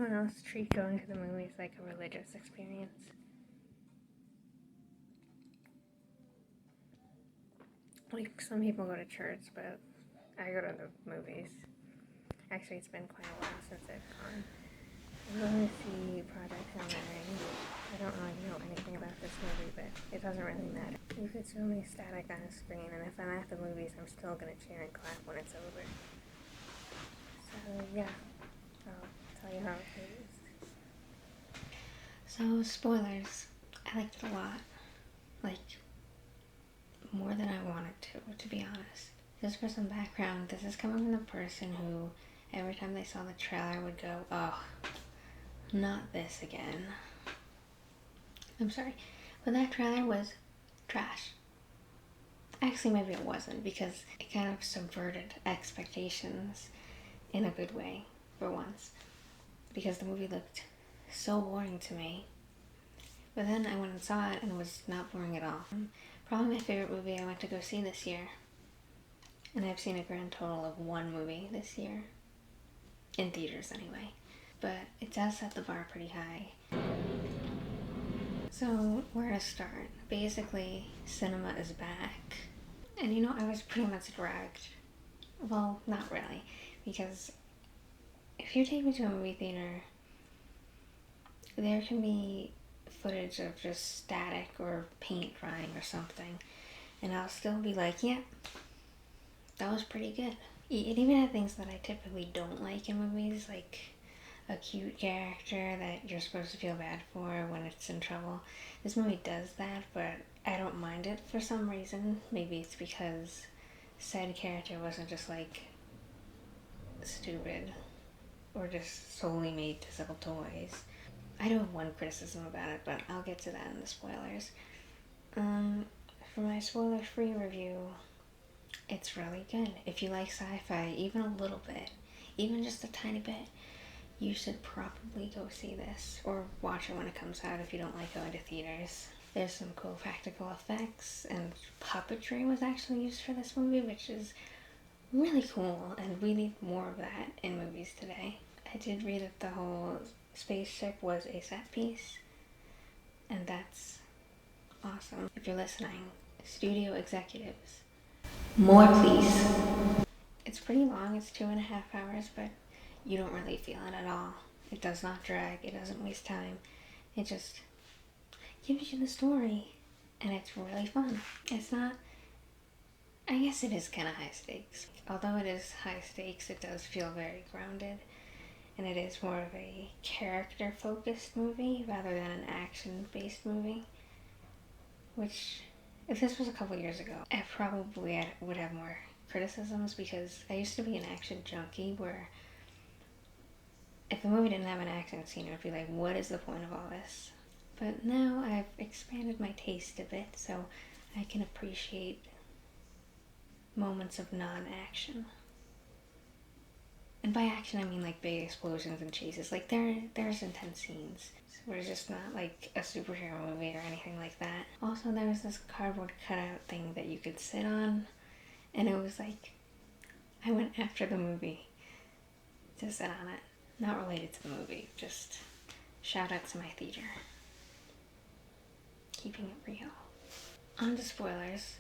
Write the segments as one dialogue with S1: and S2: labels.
S1: anyone else treat going to the movies like a religious experience? Like, some people go to church, but I go to the movies. Actually, it's been quite a while since I've gone. I'm going to see Project Hail Mary. I don't really know anything about this movie, but it doesn't really matter. You could show me static on a screen, and if I'm at the movies, I'm still going to cheer and clap when it's over. So, yeah, I'll tell you how it goes.
S2: So, spoilers. I liked it a lot. Like, more than I wanted to be honest. Just for some background, this is coming from the person who, every time they saw the trailer, would go, oh, not this again. I'm sorry, but that trailer was trash. Actually, maybe it wasn't, because it kind of subverted expectations in a good way, for once. Because the movie looked so boring to me. But then I went and saw it, and it was not boring at all. Probably my favorite movie I went to go see this year. And I've seen a grand total of 1 movie this year. In theaters, anyway. But it does set the bar pretty high. So, where to start? Basically, cinema is back. And you know, I was pretty much dragged. Well, not really. Because if you take me to a movie theater, there can be footage of just static or paint drying or something. And I'll still be like, yeah, that was pretty good. It even had things that I typically don't like in movies, like a cute character that you're supposed to feel bad for when it's in trouble. This movie does that, but I don't mind it for some reason. Maybe it's because said character wasn't just like stupid or just solely made to sell toys. I do have one criticism about it, but I'll get to that in the spoilers. For my spoiler-free review, it's really good. If you like sci-fi, even a little bit, even just a tiny bit, you should probably go see this, or watch it when it comes out if you don't like going to theaters. There's some cool practical effects, and puppetry was actually used for this movie, which is really cool, and we need more of that in movies today. I did read that the whole spaceship was a set piece, and that's awesome. If you're listening, studio executives, more please. It's pretty long, it's 2.5 hours, but you don't really feel it at all. It does not drag, it doesn't waste time. It just gives you the story, and it's really fun. It's not, I guess it is kind of high stakes. Although it is high stakes, it does feel very grounded, and it is more of a character-focused movie rather than an action-based movie. Which, if this was a couple years ago, I probably would have more criticisms, because I used to be an action junkie where if the movie didn't have an action scene, it would be like, what is the point of all this? But now I've expanded my taste a bit, so I can appreciate moments of non-action. And by action, I mean like big explosions and chases. Like there's intense scenes. So it's just not like a superhero movie or anything like that. Also, there was this cardboard cutout thing that you could sit on, and it was like, I went after the movie to sit on it. Not related to the movie, just shout out to my theater. Keeping it real. On to spoilers.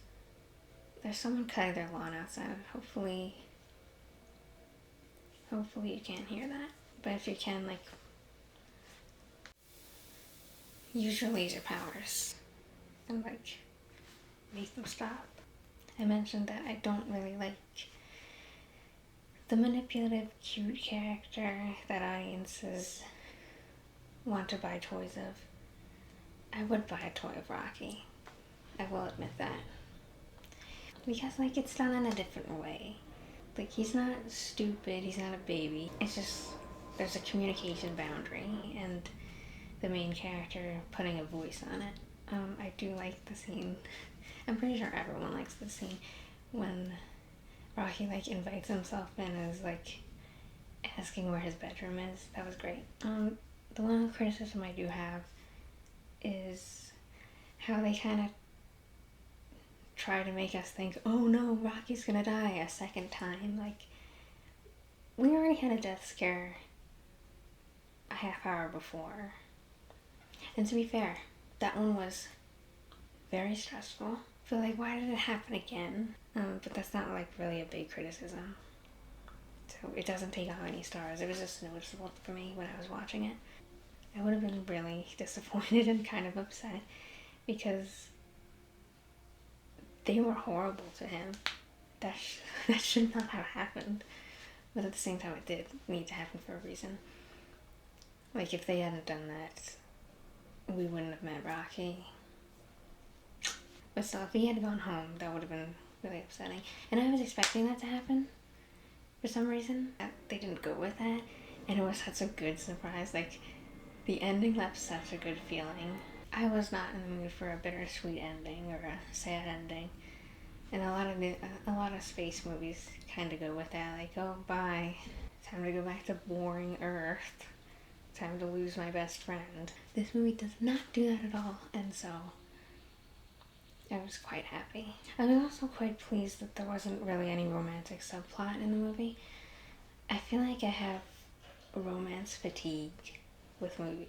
S2: There's someone cutting their lawn outside. Hopefully you can't hear that. But if you can, like, use your laser powers and, like, make them stop. I mentioned that I don't really like the manipulative, cute character that audiences want to buy toys of. I would buy a toy of Rocky. I will admit that. Because, like, it's done in a different way. Like, he's not stupid, he's not a baby. It's just, there's a communication boundary, and the main character putting a voice on it. I do like the scene. I'm pretty sure everyone likes the scene when Rocky, like, invites himself in and is, like, asking where his bedroom is. That was great. The one criticism I do have is how they kind of try to make us think, oh no, Rocky's gonna die a second time. Like, we already had a death scare, I half hour before. And to be fair, that one was very stressful. I feel like, why did it happen again? But that's not like really a big criticism. So it doesn't take off any stars. It was just noticeable for me when I was watching it. I would have been really disappointed and kind of upset because they were horrible to him. That should not have happened. But at the same time, it did need to happen for a reason. Like, if they hadn't done that, we wouldn't have met Rocky. But still, if he had gone home, that would have been really upsetting. And I was expecting that to happen for some reason. They didn't go with that. And it was such a good surprise. Like, the ending left such a good feeling. I was not in the mood for a bittersweet ending or a sad ending. And a lot of space movies kind of go with that. Like, oh, bye. Time to go back to boring Earth. Time to lose my best friend. This movie does not do that at all. And so I was quite happy. I was also quite pleased that there wasn't really any romantic subplot in the movie. I feel like I have romance fatigue with movies.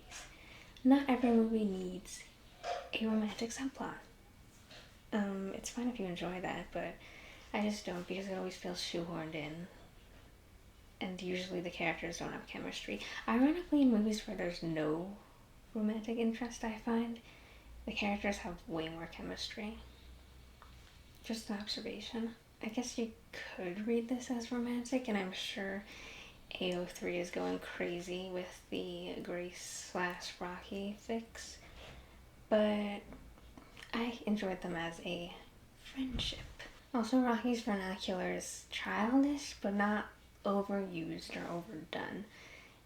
S2: Not every movie needs a romantic subplot. It's fine if you enjoy that, but I just don't, because it always feels shoehorned in. And usually the characters don't have chemistry. Ironically, in movies where there's no romantic interest, I find the characters have way more chemistry. Just an observation. I guess you could read this as romantic, and I'm sure AO3 is going crazy with the Grace/Rocky fix, but I enjoyed them as a friendship. Also, Rocky's vernacular is childish, but not overused or overdone.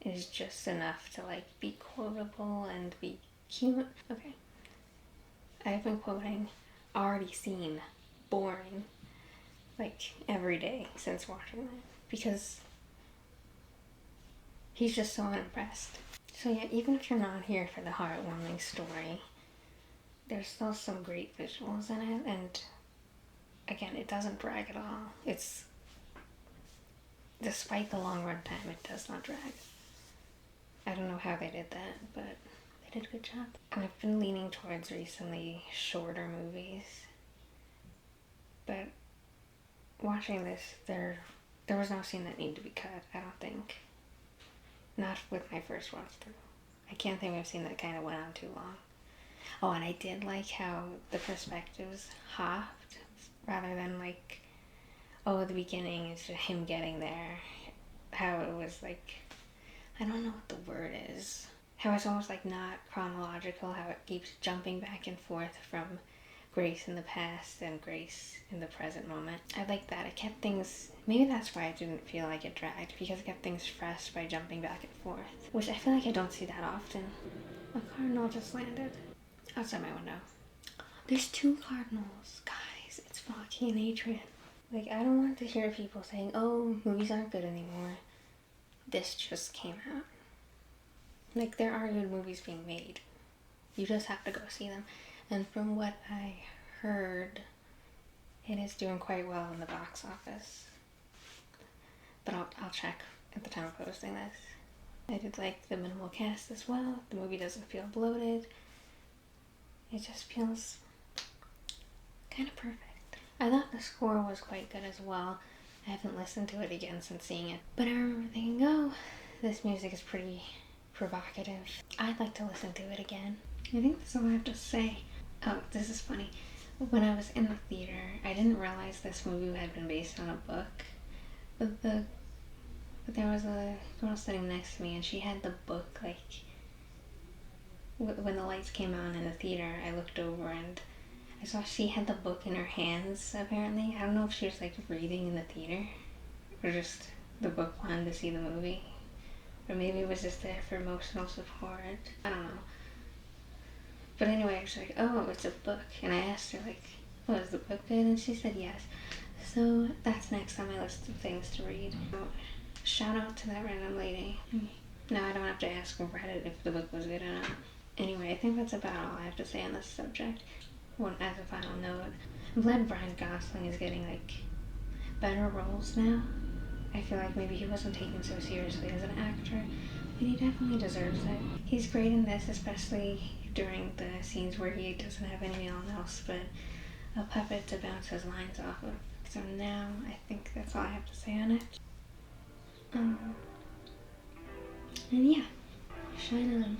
S2: It is just enough to like be quotable and be cute. Okay. I've been quoting already seen, boring, like every day since watching that, because he's just so unimpressed. So yeah, even if you're not here for the heartwarming story, there's still some great visuals in it, and again, it doesn't drag at all. It's, despite the long run time, it does not drag. I don't know how they did that, but they did a good job. I've been leaning towards recently shorter movies, but watching this, there was no scene that needed to be cut, I don't think. Not with my first watch through. I can't think of a scene that kind of went on too long. Oh, and I did like how the perspectives hopped, rather than like, oh, the beginning is just him getting there. How it was like, I don't know what the word is. How it's almost like not chronological, how it keeps jumping back and forth from Grace in the past and Grace in the present moment. I like that. It kept things, maybe that's why I didn't feel like it dragged, because it kept things fresh by jumping back and forth. Which I feel like I don't see that often. A cardinal just landed outside my window. There's 2 cardinals, guys. It's Rocky and Adrian. Like, I don't want to hear people saying, oh, movies aren't good anymore. This just came out. Like, there are good movies being made. You just have to go see them. And from what I heard, it is doing quite well in the box office. But I'll check at the time of posting this. I did like the minimal cast as well. The movie doesn't feel bloated. It just feels kind of perfect. I thought the score was quite good as well. I haven't listened to it again since seeing it. But I remember thinking, oh, this music is pretty provocative. I'd like to listen to it again. I think that's all I have to say. Oh, this is funny. When I was in the theater, I didn't realize this movie had been based on a book. But there was a girl sitting next to me, and she had the book, like, when the lights came on in the theater, I looked over and I saw she had the book in her hands, apparently. I don't know if she was, like, reading in the theater, or just the book wanted to see the movie. Or maybe it was just there for emotional support. I don't know. But anyway, I was like, oh, it's a book. And I asked her, like, oh, is the book good? And she said yes. So that's next on my list of things to read. Shout out to that random lady. Now I don't have to ask Reddit if the book was good or not. Anyway, I think that's about all I have to say on this subject. Well, as a final note, I'm glad Ryan Gosling is getting, like, better roles now. I feel like maybe he wasn't taken so seriously as an actor, And he definitely deserves it. He's great in this, especially during the scenes where he doesn't have anyone else but a puppet to bounce his lines off of. So now I think that's all I have to say on it. And yeah, shine on.